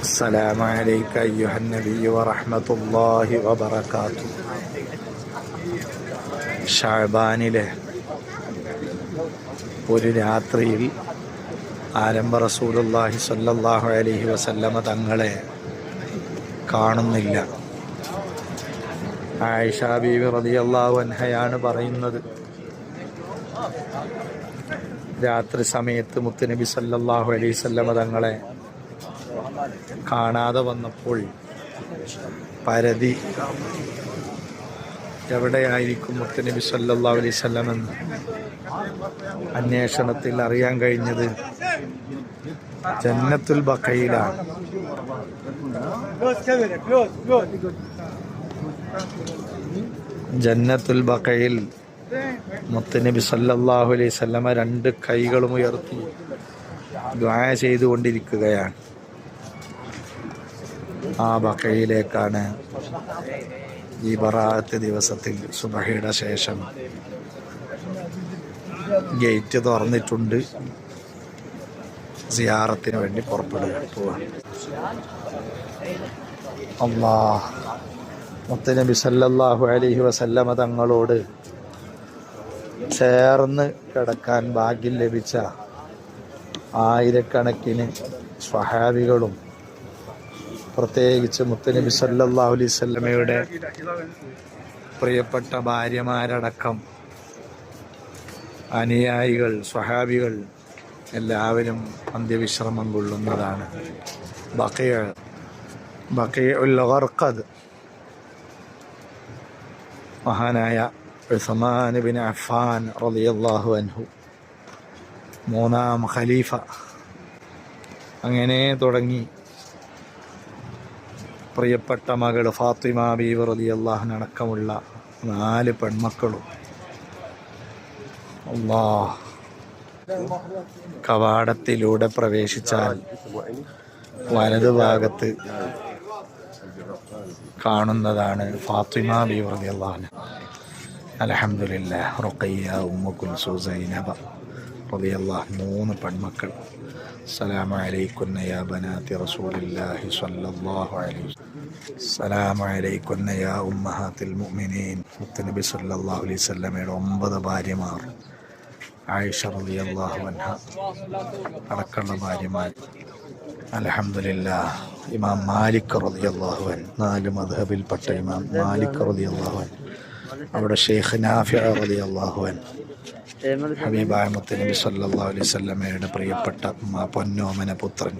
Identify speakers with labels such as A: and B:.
A: السلام عليك أيها النبي ورحمة الله وبركاته. ഷഅബാനിലെ ഒരു രാത്രിയിൽ ആരംഭ റസൂലുള്ളാഹി സ്വല്ലല്ലാഹു അലൈഹി വസല്ലമ തങ്ങളെ കാണുന്നില്ല. ആയിഷ ബീവി റളിയല്ലാഹു അൻഹയാണ് പറയുന്നത്, രാത്രി സമയത്ത് മുത്തുനബി സല്ലല്ലാഹു അലൈഹി വസല്ലമ തങ്ങളെ കാണാതെ വന്നപ്പോൾ പരതി എവിടെയായിരിക്കും മുത്തുനബി സല്ലല്ലാഹു അലൈഹി വസല്ലം എന്ന് അന്വേഷണത്തിൽ അറിയാൻ കഴിഞ്ഞത് ജന്നത്തുൽ ബഖയിലാണ്. ജന്നത്തുൽ ബഖയിൽ മുത്തുനബി സല്ലല്ലാഹു അലൈഹി വസല്ലമ രണ്ട് കൈകളും ഉയർത്തി ദുആ ചെയ്തുകൊണ്ടിരിക്കുകയാണ്. ആ ബഖയിലേക്കാണ് ഈ ബറാഅത്ത് ദിവസത്തിൽ സുബഹിയുടെ ശേഷം ഗേറ്റ് തുറന്നിട്ടുണ്ട്. സിയാറത്തിന് വേണ്ടി പോവാണ്. അല്ലാഹ്, മുത്തുനബി സല്ലല്ലാഹു അലൈഹി വസല്ലമ തങ്ങളോട് ചേർന്ന് കിടക്കാൻ ഭാഗ്യം ലഭിച്ച ആയിരക്കണക്കിന് സ്വഹാബികളും പ്രത്യേകിച്ച് മുത്തുനബി സല്ലല്ലാഹു അലൈഹി വസല്ലമയുടെ പ്രിയപ്പെട്ട ഭാര്യമാരടക്കം അനുയായികൾ, സ്വഹാബികൾ എല്ലാവരും അന്ത്യവിശ്രമം കൊള്ളുന്നതാണ് ബഖീഉൽ ഗർഖദ്. മഹാനായ ഉസ്മാൻ ബിൻ അഫ്ഫാൻ റളിയല്ലാഹു അൻഹു, മൂന്നാം ഖലീഫ, അങ്ങനെ തുടങ്ങി പ്രിയപ്പെട്ട മകൾ ഫാത്തിമ ബീവി റളിയല്ലാഹു അൻഹ അടക്കമുള്ള 4 പെൺമക്കളും. അല്ലാഹ്, കവാടത്തിലൂടെ പ്രവേശിച്ചാൽ വലതുഭാഗത്ത് കാണുന്നതാണ് ഫാത്തിമ ബീവി റളിയല്ലാഹു അൻഹ. അൽഹംദുലില്ലാഹ്, റുഖയ്യ, ഉമ്മു കുൽസൂം, സൈനബ റളിയല്ലാഹു 3 പെൺമക്കൾ. അസ്സലാമു അലൈകുന്ന യാ ബനാതി റസൂലില്ലാഹി സ്വല്ലല്ലാഹു അലൈഹി വസല്ലം. അസ്സലാമു അലൈകുന്ന യാ ഉമ്മഹാത്തിൽ മുഅ്മിനീൻ. മുത്തുനബി സ്വല്ലല്ലാഹു അലൈഹി വസല്ലമയുടെ 9 ഭാര്യമാർ, ആയിഷ റളിയല്ലാഹു അൻഹ അടക്കമുള്ള ഭാര്യമാർ. അൽഹംദുലില്ലാഹ്, ഇമാം മാലിക് റളിയല്ലാഹു അൻഹു, 4 മദ്ഹബിൽപ്പെട്ട ഇമാം മാലിക് റളിയല്ലാഹു അൻഹു, അവിടെ ഷെയ്ഖ് നാഫിഅ റളിയല്ലാഹു അൻഹു, ഹബീബായ മുത്തുനബി സല്ലല്ലാഹു അലൈഹി വസല്ലമയുടെ പ്രിയപ്പെട്ട പൊന്നോമന പുത്രൻ